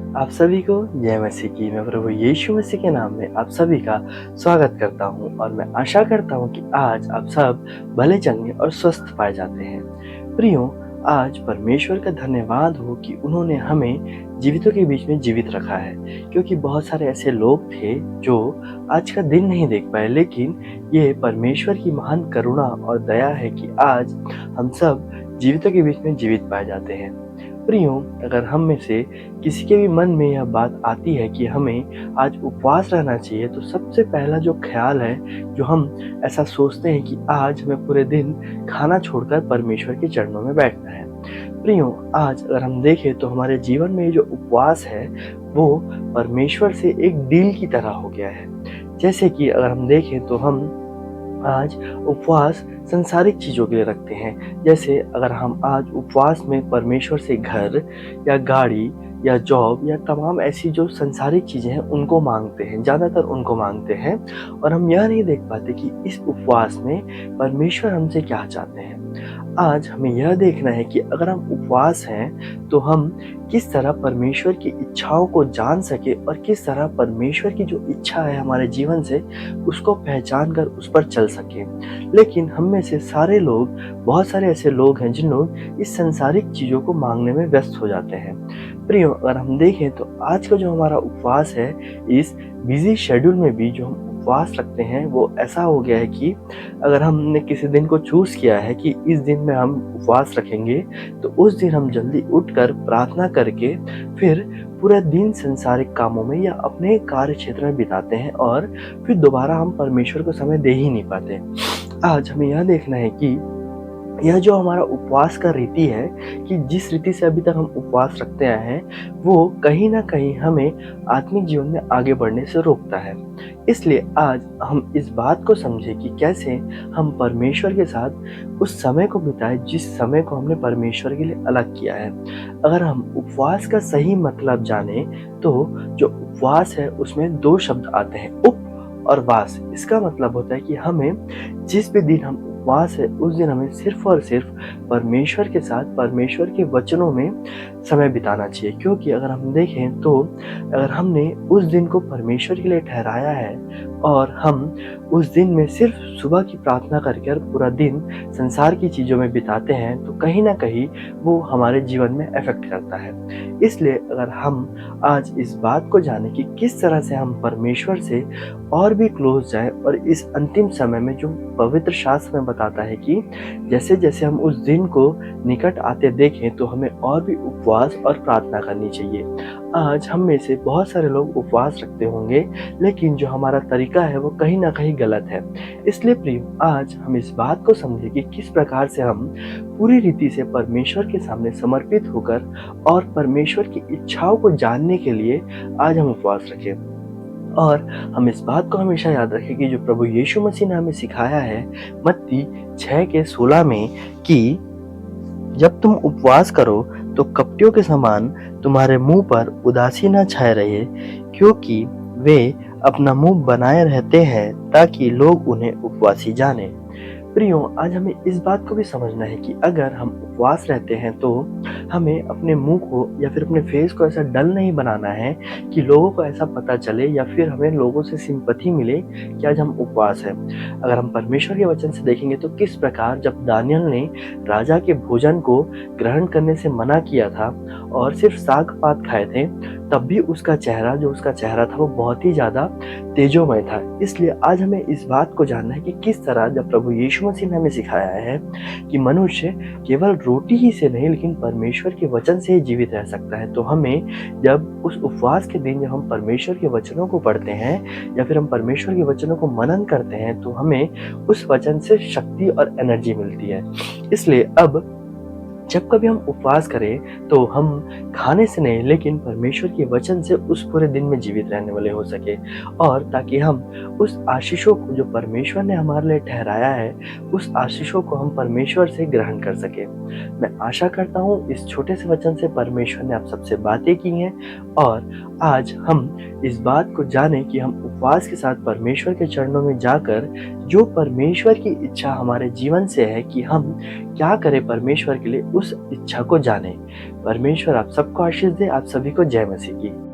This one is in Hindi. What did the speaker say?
आप सभी को जय मसीह की। मैं प्रभु यीशु मसीह के नाम में आप सभी का स्वागत करता हूं और मैं आशा करता हूं कि आज आप सब भले चंगे और स्वस्थ पाए जाते हैं। प्रियो, आज परमेश्वर का धन्यवाद हो कि उन्होंने हमें जीवितों के बीच में जीवित रखा है, क्योंकि बहुत सारे ऐसे लोग थे जो आज का दिन नहीं देख पाए, लेकिन ये परमेश्वर की महान करुणा और दया है कि आज हम सब जीवितों के बीच में जीवित पाए जाते हैं। प्रियो, अगर हम में से किसी के भी मन में यह बात आती है कि हमें आज उपवास रहना चाहिए, तो सबसे पहला जो ख्याल है, जो हम ऐसा सोचते हैं कि आज हमें पूरे दिन खाना छोड़कर परमेश्वर के चरणों में बैठना है। प्रियो, आज अगर हम देखें तो हमारे जीवन में जो उपवास है वो परमेश्वर से एक डील की तरह हो गया है। जैसे कि अगर हम देखें तो हम आज उपवास संसारिक चीज़ों के लिए रखते हैं। जैसे अगर हम आज उपवास में परमेश्वर से घर या गाड़ी या जॉब या तमाम ऐसी जो संसारिक चीज़ें हैं उनको मांगते हैं, ज़्यादातर उनको मांगते हैं, और हम यह नहीं देख पाते कि इस उपवास में परमेश्वर हमसे क्या चाहते हैं। आज हमें यह देखना है कि अगर हम उपवास हैं तो हम किस तरह परमेश्वर की इच्छाओं को जान सके और किस तरह परमेश्वर की जो इच्छा है हमारे जीवन से उसको पहचान कर उस पर चल सके। लेकिन हम में से सारे लोग, बहुत सारे ऐसे लोग हैं जिन लोग इस संसारिक चीज़ों को मांगने में व्यस्त हो जाते हैं। प्रियो, अगर हम देखें तो आज का जो हमारा उपवास है, इस बिजी शेड्यूल में भी जो हम उपवास रखते हैं वो ऐसा हो गया है कि अगर हमने किसी दिन को चूज़ किया है कि इस दिन में हम उपवास रखेंगे, तो उस दिन हम जल्दी उठकर प्रार्थना करके फिर पूरा दिन संसारिक कामों में या अपने कार्य क्षेत्र में बिताते हैं और फिर दोबारा हम परमेश्वर को समय दे ही नहीं पाते। आज हमें यह देखना है कि यह जो हमारा उपवास का रीति है, कि जिस रीति से अभी तक हम उपवास रखते आए हैं, वो कहीं न कहीं हमें आत्मिक जीवन में आगे बढ़ने से रोकता है। इसलिए आज हम इस बात को समझें कि कैसे हम परमेश्वर के साथ उस समय को बिताएं जिस समय को हमने परमेश्वर के लिए अलग किया है। अगर हम उपवास का सही मतलब जानें तो जो उपवास है उसमें 2 शब्द आते हैं, उप और वास। इसका मतलब होता है कि हमें जिस भी दिन हम उपवास है उस दिन हमें सिर्फ और सिर्फ परमेश्वर के साथ, परमेश्वर के वचनों में समय बिताना चाहिए। क्योंकि अगर हम देखें तो अगर हमने उस दिन को परमेश्वर के लिए ठहराया है और हम उस दिन में सिर्फ सुबह की प्रार्थना करके और पूरा दिन संसार की चीज़ों में बिताते हैं, तो कहीं ना कहीं वो हमारे जीवन में अफेक्ट करता है। इसलिए अगर हम आज इस बात को जानें कि किस तरह से हम परमेश्वर से और भी क्लोज जाएं, और इस अंतिम समय में जो पवित्र शास्त्र में बताता है कि जैसे जैसे हम उस दिन को निकट आते देखें तो हमें और भी उपवास और प्रार्थना करनी चाहिए। आज हम में से बहुत सारे लोग उपवास रखते होंगे, लेकिन जो हमारा तरीका है वो कहीं ना कहीं गलत है। इसलिए प्रियो, आज हम इस बात को समझें कि किस प्रकार से हम पूरी रीति से परमेश्वर के सामने समर्पित होकर और परमेश्वर की इच्छाओं को जानने के लिए आज हम उपवास रखें। और हम इस बात को हमेशा याद रखें कि जो प्रभु यीशु मसीह ने हमें सिखाया है मत्ती 6:16 में, कि जब तुम उपवास करो तो कपटियों के समान तुम्हारे मुंह पर उदासी न छाए रहे, क्योंकि वे अपना मुंह बनाए रहते हैं ताकि लोग उन्हें उपवासी जाने। प्रियो, आज हमें इस बात को भी समझना है कि अगर हम उपवास रहते हैं तो हमें अपने मुंह को या फिर अपने फेस को ऐसा डल नहीं बनाना है कि लोगों को ऐसा पता चले या फिर हमें लोगों से सिंपैथी मिले कि आज हम उपवास हैं। अगर हम परमेश्वर के वचन से देखेंगे तो किस प्रकार जब दानियल ने राजा के भोजन को ग्रहण करने से मना किया था और सिर्फ साग पात खाए थे, तब भी उसका चेहरा था वो बहुत ही ज़्यादा तेजोमय था। इसलिए आज हमें इस बात को जानना है कि किस तरह जब प्रभु यीशु मसीह ने हमें सिखाया है कि मनुष्य केवल रोटी ही से नहीं लेकिन परमेश्वर के वचन से ही जीवित रह सकता है, तो हमें जब उस उपवास के दिन जब हम परमेश्वर के वचनों को पढ़ते हैं या फिर हम परमेश्वर के वचनों को मनन करते हैं, तो हमें उस वचन से शक्ति और एनर्जी मिलती है। इसलिए अब जब कभी हम उपवास करें तो हम खाने से नहीं लेकिन परमेश्वर के वचन से उस पूरे दिन में जीवित रहने वाले हो सके, और ताकि हम उस आशीषों को जो परमेश्वर ने हमारे लिए ठहराया है, उस आशीषों को हम परमेश्वर से ग्रहण कर सके। मैं आशा करता हूँ इस छोटे से वचन से परमेश्वर ने आप सबसे बातें की हैं, और आज हम इस बात को जानें कि हम उपवास के साथ परमेश्वर के चरणों में जाकर जो परमेश्वर की इच्छा हमारे जीवन से है कि हम क्या करें परमेश्वर के लिए उस इच्छा को जाने। परमेश्वर आप सबको आशीष दे। आप सभी को जय मसीह की।